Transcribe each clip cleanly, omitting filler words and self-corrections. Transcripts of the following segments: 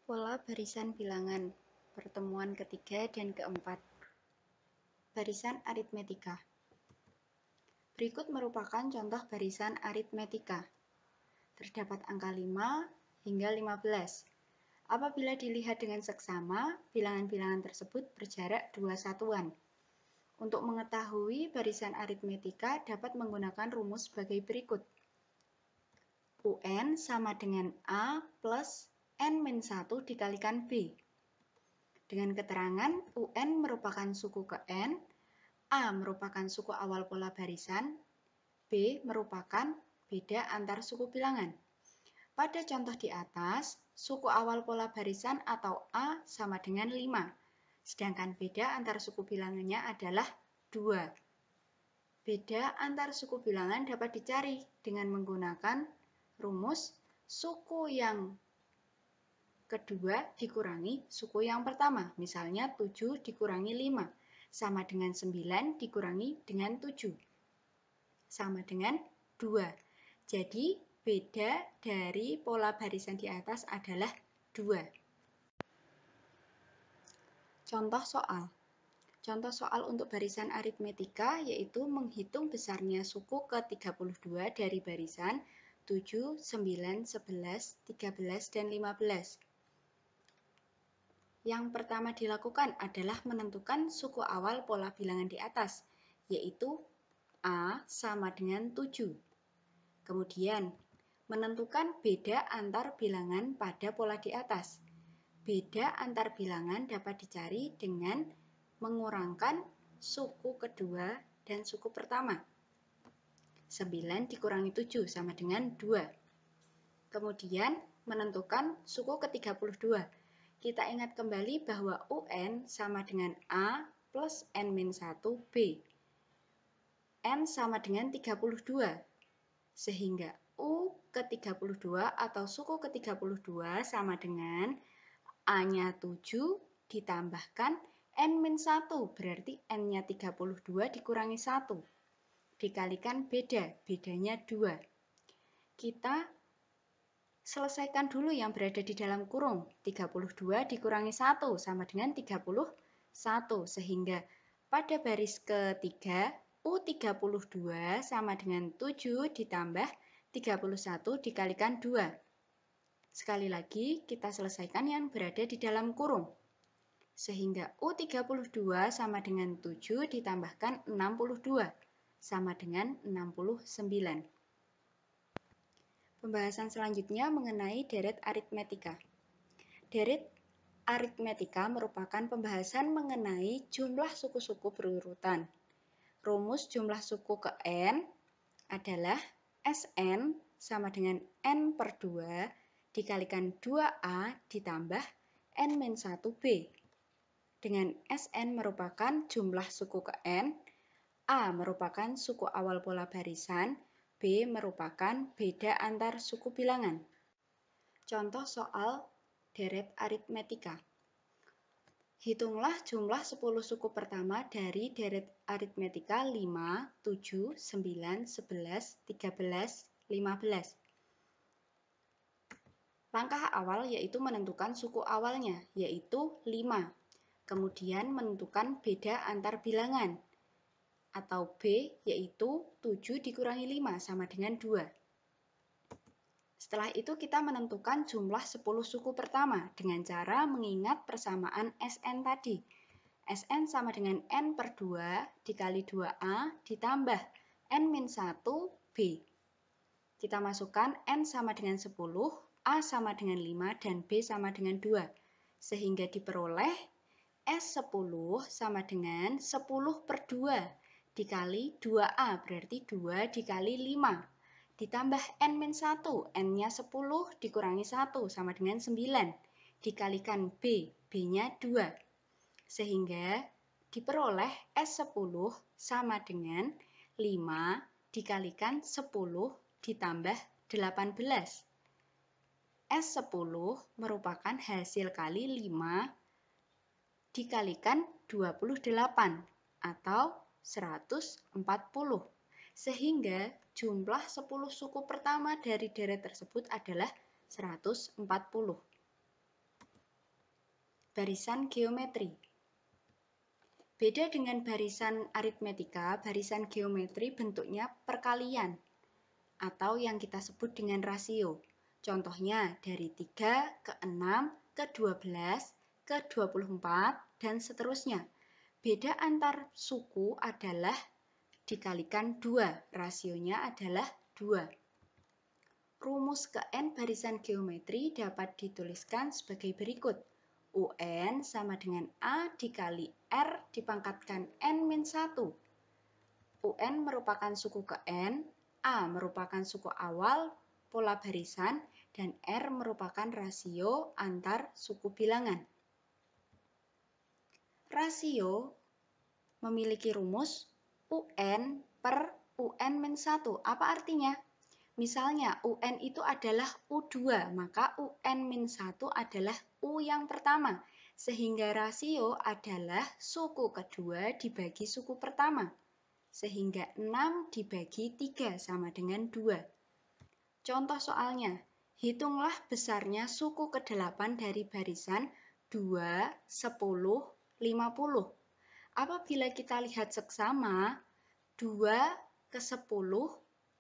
Pola barisan bilangan, pertemuan ketiga dan keempat. Barisan aritmetika. Berikut merupakan contoh barisan aritmetika. Terdapat angka 5 hingga 15. Apabila dilihat dengan seksama, bilangan-bilangan tersebut berjarak 2 satuan. Untuk mengetahui barisan aritmetika dapat menggunakan rumus sebagai berikut. UN sama dengan A plus N-1 dikalikan B. Dengan keterangan UN merupakan suku ke N, A merupakan suku awal pola barisan, B merupakan beda antar suku bilangan. Pada contoh di atas, suku awal pola barisan atau A sama dengan 5, sedangkan beda antar suku bilangannya adalah 2. Beda antar suku bilangan dapat dicari dengan menggunakan rumus suku yang kedua dikurangi suku yang pertama. Misalnya 7 dikurangi 5 sama dengan 9 dikurangi dengan 7 sama dengan 2. Jadi beda dari pola barisan di atas adalah 2. Contoh soal. Contoh soal untuk barisan aritmetika yaitu menghitung besarnya suku ke-32 dari barisan 7, 9, 11, 13, dan 15. Yang pertama dilakukan adalah menentukan suku awal pola bilangan di atas, yaitu A sama dengan 7. Kemudian, menentukan beda antar bilangan pada pola di atas. Beda antar bilangan dapat dicari dengan mengurangkan suku kedua dan suku pertama. 9 dikurangi 7 sama dengan 2. Kemudian, menentukan suku ke-32. Kita ingat kembali bahwa UN sama dengan A plus N-1 B. N sama dengan 32. Sehingga U ke-32 atau suku ke-32 sama dengan A-nya 7 ditambahkan N-1. Berarti N-nya 32 dikurangi 1. Dikalikan beda, bedanya 2. Kita selesaikan dulu yang berada di dalam kurung. 32 dikurangi 1 sama dengan 31. Sehingga pada baris ketiga, U32 sama dengan 7 ditambah 31 dikalikan 2. Sekali lagi, kita selesaikan yang berada di dalam kurung. Sehingga U32 sama dengan 7 ditambahkan 62 sama dengan 69. Pembahasan selanjutnya mengenai deret aritmetika. Deret aritmetika merupakan pembahasan mengenai jumlah suku-suku berurutan. Rumus jumlah suku ke N adalah Sn sama dengan N per 2 dikalikan 2A ditambah N-1B. Dengan Sn merupakan jumlah suku ke N, A merupakan suku awal pola barisan, B merupakan beda antar suku bilangan. Contoh soal deret aritmetika. Hitunglah jumlah 10 suku pertama dari deret aritmetika 5, 7, 9, 11, 13, 15. Langkah awal yaitu menentukan suku awalnya, yaitu 5. Kemudian menentukan beda antar bilangan, atau B, yaitu 7 dikurangi 5 sama dengan 2. Setelah itu kita menentukan jumlah 10 suku pertama dengan cara mengingat persamaan Sn tadi. Sn sama dengan N per 2 dikali 2A ditambah N-1 B. Kita masukkan N sama dengan 10, A sama dengan 5, dan B sama dengan 2. Sehingga diperoleh S10 sama dengan 10 per 2 dikali 2A, berarti 2 dikali 5. Ditambah N-1, N-nya 10 dikurangi 1 sama dengan 9. Dikalikan B, B-nya 2. Sehingga diperoleh S10 sama dengan 5 dikalikan 10 ditambah 18. S10 merupakan hasil kali 5 dikalikan 28 atau 140. Sehingga jumlah 10 suku pertama dari deret tersebut adalah 140. barisan geometri. Beda dengan barisan aritmetika, barisan geometri bentuknya perkalian atau yang kita sebut dengan rasio. Contohnya dari 3 ke 6 ke 12 ke 24 dan seterusnya. Beda antar suku adalah dikalikan 2, rasionya adalah 2. Rumus ke n barisan geometri dapat dituliskan sebagai berikut. UN sama dengan A dikali R dipangkatkan N-1. UN merupakan suku ke N, A merupakan suku awal pola barisan, dan R merupakan rasio antar suku bilangan. Rasio memiliki rumus UN per UN-1. Apa artinya? Misalnya UN itu adalah U2, maka UN-1 adalah U yang pertama. Sehingga rasio adalah suku kedua dibagi suku pertama. Sehingga 6 dibagi 3 sama dengan 2. Contoh soalnya, hitunglah besarnya suku ke-8 dari barisan 2, 10, 50. Apabila kita lihat seksama, 2 ke 10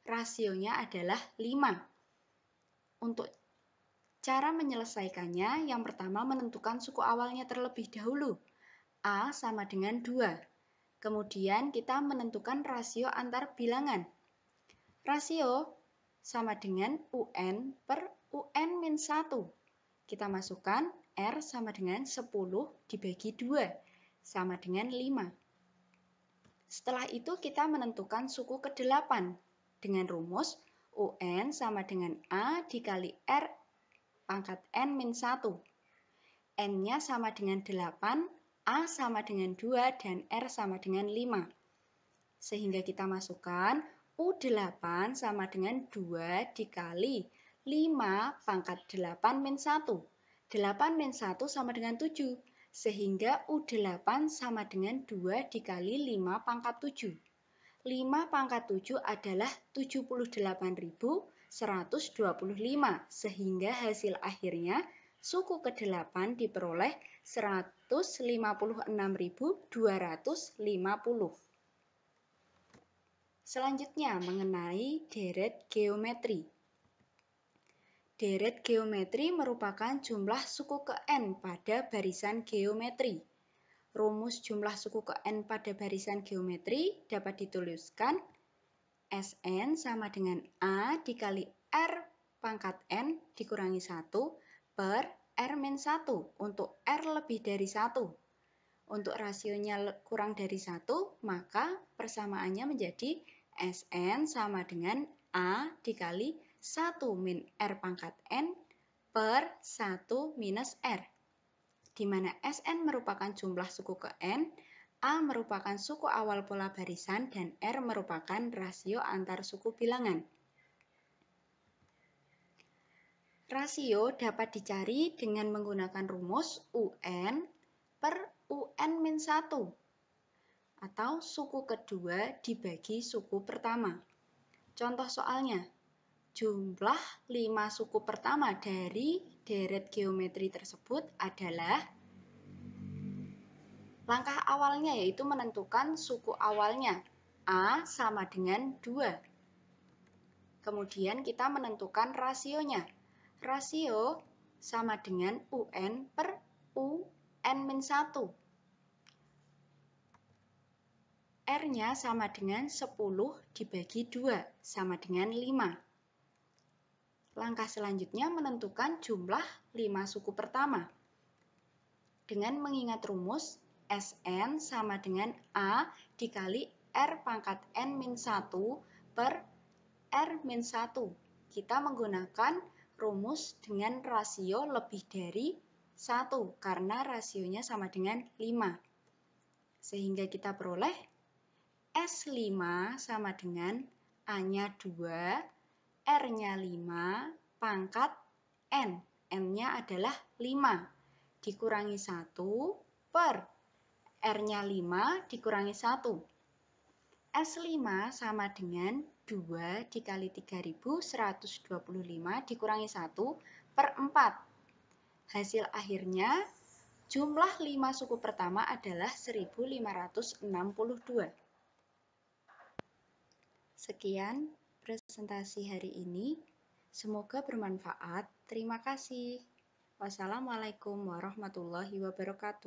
rasionya adalah 5. Untuk cara menyelesaikannya, yang pertama menentukan suku awalnya terlebih dahulu. A sama dengan 2. Kemudian kita menentukan rasio antar bilangan. Rasio sama dengan UN per UN-1. Kita masukkan R sama dengan 10 dibagi 2, sama dengan 5. Setelah itu kita menentukan suku ke-8 dengan rumus UN sama dengan A dikali R pangkat N-1. N-nya sama dengan 8, A sama dengan 2, dan R sama dengan 5. Sehingga kita masukkan U8 sama dengan 2 dikali 5 pangkat 8-1. 8-1 sama dengan 7. Sehingga U8 sama dengan 2 dikali 5 pangkat 7. 5 pangkat 7 adalah 78.125, sehingga hasil akhirnya suku ke-8 diperoleh 156.250. Selanjutnya mengenai deret geometri. Deret geometri merupakan jumlah suku ke n pada barisan geometri. Rumus jumlah suku ke n pada barisan geometri dapat dituliskan Sn sama dengan A dikali R pangkat N dikurangi 1 per R-1 untuk R lebih dari 1. Untuk rasionya kurang dari 1, maka persamaannya menjadi Sn sama dengan A dikali 1 min R pangkat N per 1 minus R. Di mana Sn merupakan jumlah suku ke N, A merupakan suku awal pola barisan, dan R merupakan rasio antar suku bilangan. Rasio dapat dicari dengan menggunakan rumus UN per UN-1 atau suku kedua dibagi suku pertama. Contoh soalnya, jumlah 5 suku pertama dari deret geometri tersebut adalah langkah awalnya, yaitu menentukan suku awalnya A sama dengan 2. Kemudian kita menentukan rasionya. Rasio sama dengan UN per UN-1. R-nya sama dengan 10 dibagi 2, sama dengan 5. Langkah selanjutnya menentukan jumlah 5 suku pertama. Dengan mengingat rumus Sn sama dengan A dikali R pangkat N-1 per R-1. Kita menggunakan rumus dengan rasio lebih dari 1 karena rasionya sama dengan 5. Sehingga kita peroleh S5 sama dengan A-nya 2, R-nya 5, pangkat N. N-nya adalah 5, dikurangi 1 per R-nya 5 dikurangi 1. S5 sama dengan 2 dikali 3.125 dikurangi 1 per 4. Hasil akhirnya Jumlah 5 suku pertama adalah 1562. Sekian presentasi hari ini. Semoga bermanfaat. Terima kasih. Wassalamualaikum warahmatullahi wabarakatuh.